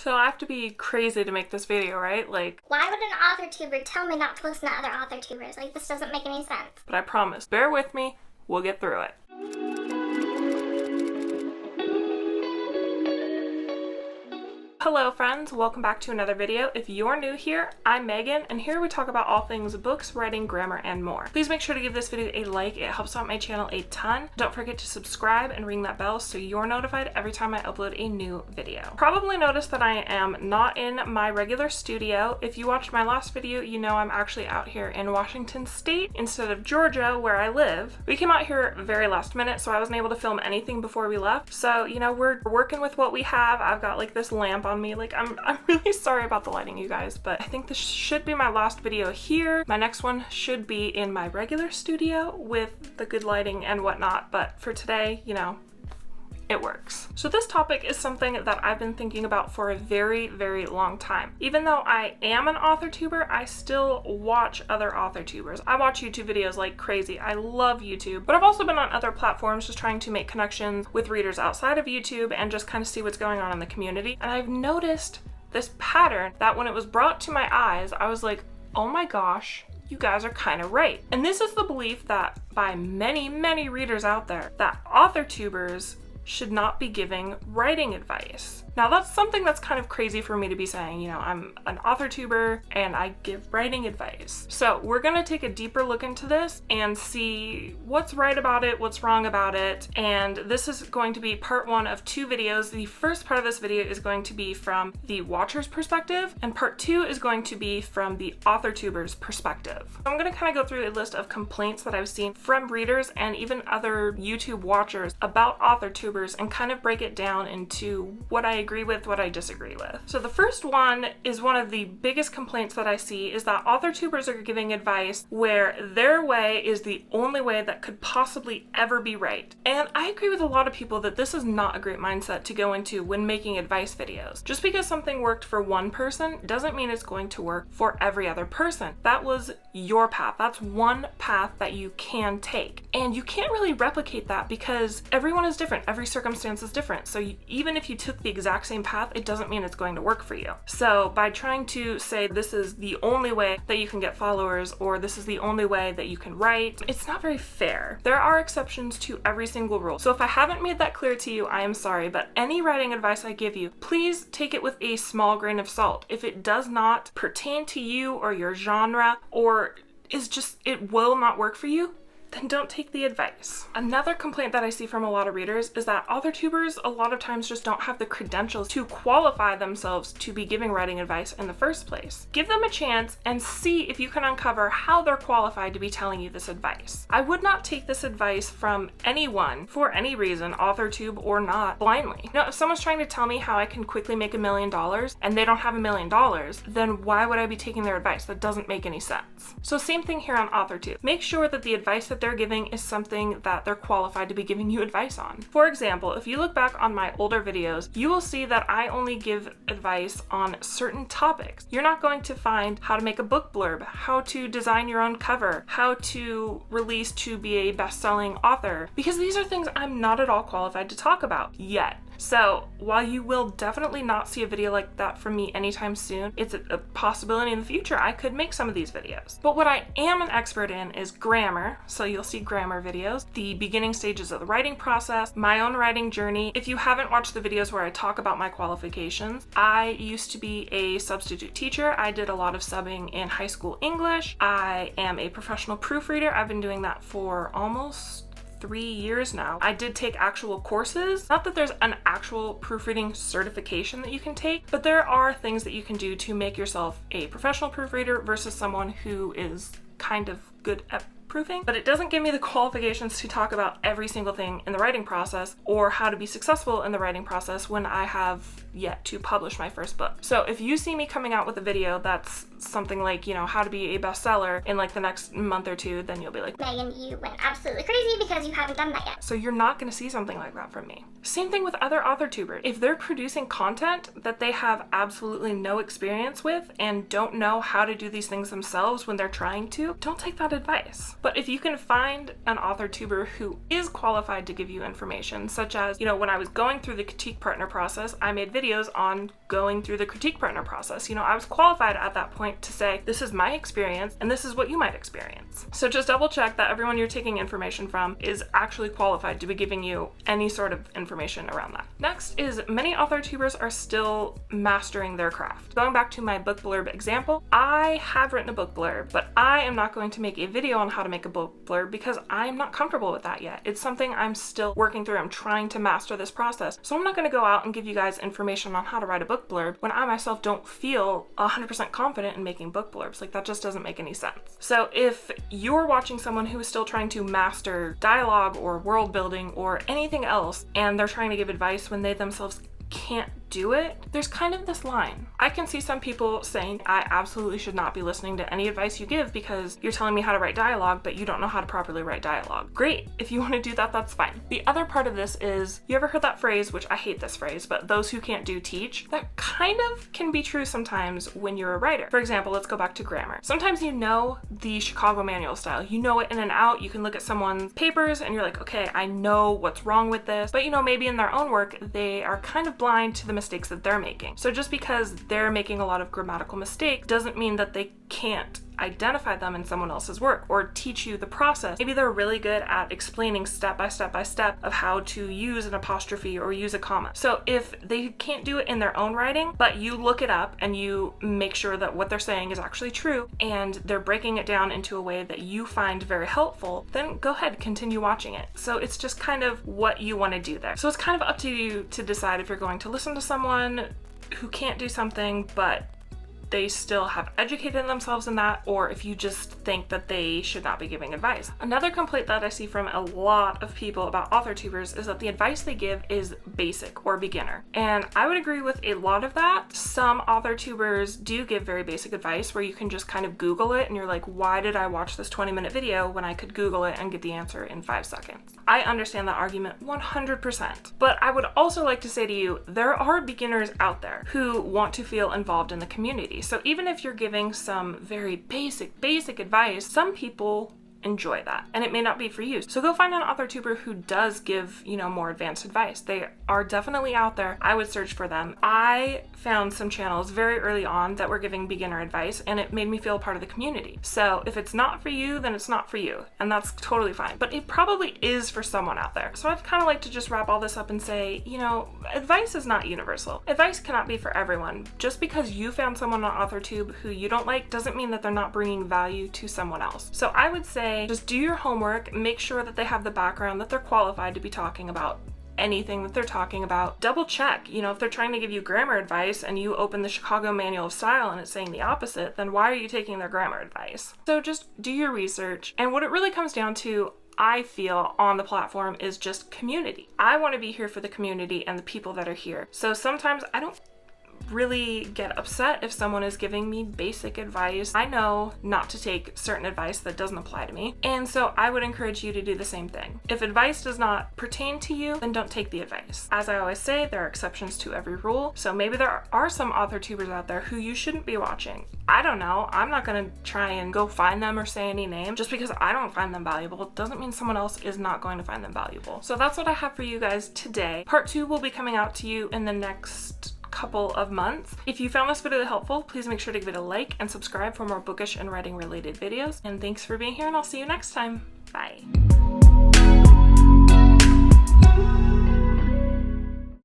So I have to be crazy to make this video, right? Like, why would an AuthorTuber tell me not to listen to other AuthorTubers? Like, this doesn't make any sense. but I promise, bear with me, we'll get through it. Hello friends, welcome back to another video. If you're new here, I'm Megan, and here we talk about all things books, writing, grammar, and more. Please make sure to give this video a like, it helps out my channel a ton. Don't forget to subscribe and ring that bell so you're notified every time I upload a new video. Probably noticed that I am not in my regular studio. If you watched my last video, you know I'm actually out here in Washington State instead of Georgia, where I live. We came out here very last minute, so I wasn't able to film anything before we left. So, you know, we're working with what we have. I've got like this lamp on me. Like, I'm really sorry about the lighting, you guys, but I think this should be my last video here. My next one should be in my regular studio with the good lighting and whatnot, but for today, you know, it works. So this topic is something that I've been thinking about for a very, very long time. Even though I am an AuthorTuber, I still watch other AuthorTubers. I watch YouTube videos like crazy. I love YouTube, but I've also been on other platforms just trying to make connections with readers outside of YouTube and just kind of see what's going on in the community. And I've noticed this pattern that when it was brought to my eyes, I was like, oh my gosh, you guys are kind of right. And this is the belief that by many, many readers out there, that AuthorTubers should not be giving writing advice. Now that's something that's kind of crazy for me to be saying, you know, I'm an AuthorTuber and I give writing advice. So we're gonna take a deeper look into this and see what's right about it, what's wrong about it. And this is going to be part one of two videos. The first part of this video is going to be from the watcher's perspective, and part two is going to be from the AuthorTuber's perspective. So I'm gonna kind of go through a list of complaints that I've seen from readers and even other YouTube watchers about AuthorTubers and kind of break it down into what I agree with, what I disagree with. So the first one is one of the biggest complaints that I see is that AuthorTubers are giving advice where their way is the only way that could possibly ever be right. And I agree with a lot of people that this is not a great mindset to go into when making advice videos. Just because something worked for one person doesn't mean it's going to work for every other person. That was your path. That's one path that you can take. And you can't really replicate that because everyone is different. Every circumstance is different. So even if you took the exact same path, it doesn't mean it's going to work for you. So by trying to say this is the only way that you can get followers or this is the only way that you can write, it's not very fair. There are exceptions to every single rule. So if I haven't made that clear to you, I am sorry, but any writing advice I give you, please take it with a small grain of salt. If it does not pertain to you or your genre or is just, it will not work for you, then don't take the advice. Another complaint that I see from a lot of readers is that AuthorTubers a lot of times just don't have the credentials to qualify themselves to be giving writing advice in the first place. Give them a chance and see if you can uncover how they're qualified to be telling you this advice. I would not take this advice from anyone for any reason, AuthorTube or not, blindly. Now, if someone's trying to tell me how I can quickly make $1 million and they don't have $1 million, then why would I be taking their advice? That doesn't make any sense. So same thing here on AuthorTube. Make sure that the advice that they're giving is something that they're qualified to be giving you advice on. For example, if you look back on my older videos, you will see that I only give advice on certain topics. You're not going to find how to make a book blurb, how to design your own cover, how to release to be a best-selling author, because these are things I'm not at all qualified to talk about yet. So while you will definitely not see a video like that from me anytime soon, it's a possibility in the future I could make some of these videos. But what I am an expert in is grammar, so you'll see grammar videos, the beginning stages of the writing process, my own writing journey. If you haven't watched the videos where I talk about my qualifications, I used to be a substitute teacher. I did a lot of subbing in high school English. I am a professional proofreader. I've been doing that for almost 3 years now. I did take actual courses. Not that there's an actual proofreading certification that you can take, but there are things that you can do to make yourself a professional proofreader versus someone who is kind of good at proofing, but it doesn't give me the qualifications to talk about every single thing in the writing process or how to be successful in the writing process when I have yet to publish my first book. So if you see me coming out with a video that's something like, you know, how to be a bestseller in like the next month or two, then you'll be like, Megan, you went absolutely crazy because you haven't done that yet. So you're not going to see something like that from me. Same thing with other AuthorTubers. If they're producing content that they have absolutely no experience with and don't know how to do these things themselves when they're trying to, don't take that advice. But if you can find an AuthorTuber who is qualified to give you information, such as, you know, when I was going through the critique partner process, I made videos on going through the critique partner process. You know, I was qualified at that point to say, this is my experience and this is what you might experience. So just double check that everyone you're taking information from is actually qualified to be giving you any sort of information around that. Next is many AuthorTubers are still mastering their craft. Going back to my book blurb example, I have written a book blurb, but I am not going to make a video on how to make a book blurb because I'm not comfortable with that yet. It's something I'm still working through. I'm trying to master this process. So I'm not going to go out and give you guys information on how to write a book blurb when I myself don't feel 100% confident in making book blurbs. Like, that just doesn't make any sense. So if you're watching someone who is still trying to master dialogue or world building or anything else, and they're trying to give advice when they themselves can't do it, there's kind of this line. I can see some people saying, I absolutely should not be listening to any advice you give because you're telling me how to write dialogue, but you don't know how to properly write dialogue. Great. If you want to do that, that's fine. The other part of this is, you ever heard that phrase, which I hate this phrase, but those who can't do teach? That kind of can be true sometimes when you're a writer. For example, let's go back to grammar. Sometimes you know the Chicago manual style. You know it in and out. You can look at someone's papers and you're like, okay, I know what's wrong with this. But you know, maybe in their own work, they are kind of blind to the mistakes that they're making. So just because they're making a lot of grammatical mistakes doesn't mean that they can't identify them in someone else's work or teach you the process. Maybe they're really good at explaining step by step by step of how to use an apostrophe or use a comma. So if they can't do it in their own writing, but you look it up and you make sure that what they're saying is actually true and they're breaking it down into a way that you find very helpful, then go ahead, continue watching it. So it's just kind of what you want to do there. So it's kind of up to you to decide if you're going to listen to someone who can't do something but they still have educated themselves in that, or if you just think that they should not be giving advice. Another complaint that I see from a lot of people about AuthorTubers is that the advice they give is basic or beginner. And I would agree with a lot of that. Some AuthorTubers do give very basic advice where you can just kind of Google it and you're like, why did I watch this 20-minute video when I could Google it and get the answer in 5 seconds? I understand that argument 100%. But I would also like to say to you, there are beginners out there who want to feel involved in the community. So even if you're giving some very basic advice, some people enjoy that and it may not be for you. So go find an AuthorTuber who does give, you know, more advanced advice. They are definitely out there. I would search for them. I found some channels very early on that were giving beginner advice and it made me feel part of the community. So if it's not for you, then it's not for you, and that's totally fine. But it probably is for someone out there. So I'd kind of like to just wrap all this up and say, you know, advice is not universal. Advice cannot be for everyone. Just because you found someone on AuthorTube who you don't like doesn't mean that they're not bringing value to someone else. So I would say just do your homework, make sure that they have the background, that they're qualified to be talking about anything that they're talking about. Double check, you know, if they're trying to give you grammar advice and you open the Chicago Manual of Style and it's saying the opposite, then why are you taking their grammar advice? So just do your research. And what it really comes down to, I feel, on the platform is just community. I want to be here for the community and the people that are here. So sometimes I don't really get upset if someone is giving me basic advice. I know not to take certain advice that doesn't apply to me, and so I would encourage you to do the same thing. If advice does not pertain to you, then don't take the advice. As I always say, there are exceptions to every rule, so maybe there are some AuthorTubers out there who you shouldn't be watching. I don't know. I'm not gonna try and go find them or say any name. Just because I don't find them valuable doesn't mean someone else is not going to find them valuable. So that's what I have for you guys today. Part 2 will be coming out to you in the next couple of months. If you found this video helpful, please make sure to give it a like and subscribe for more bookish and writing related videos. And thanks for being here, and I'll see you next time. Bye.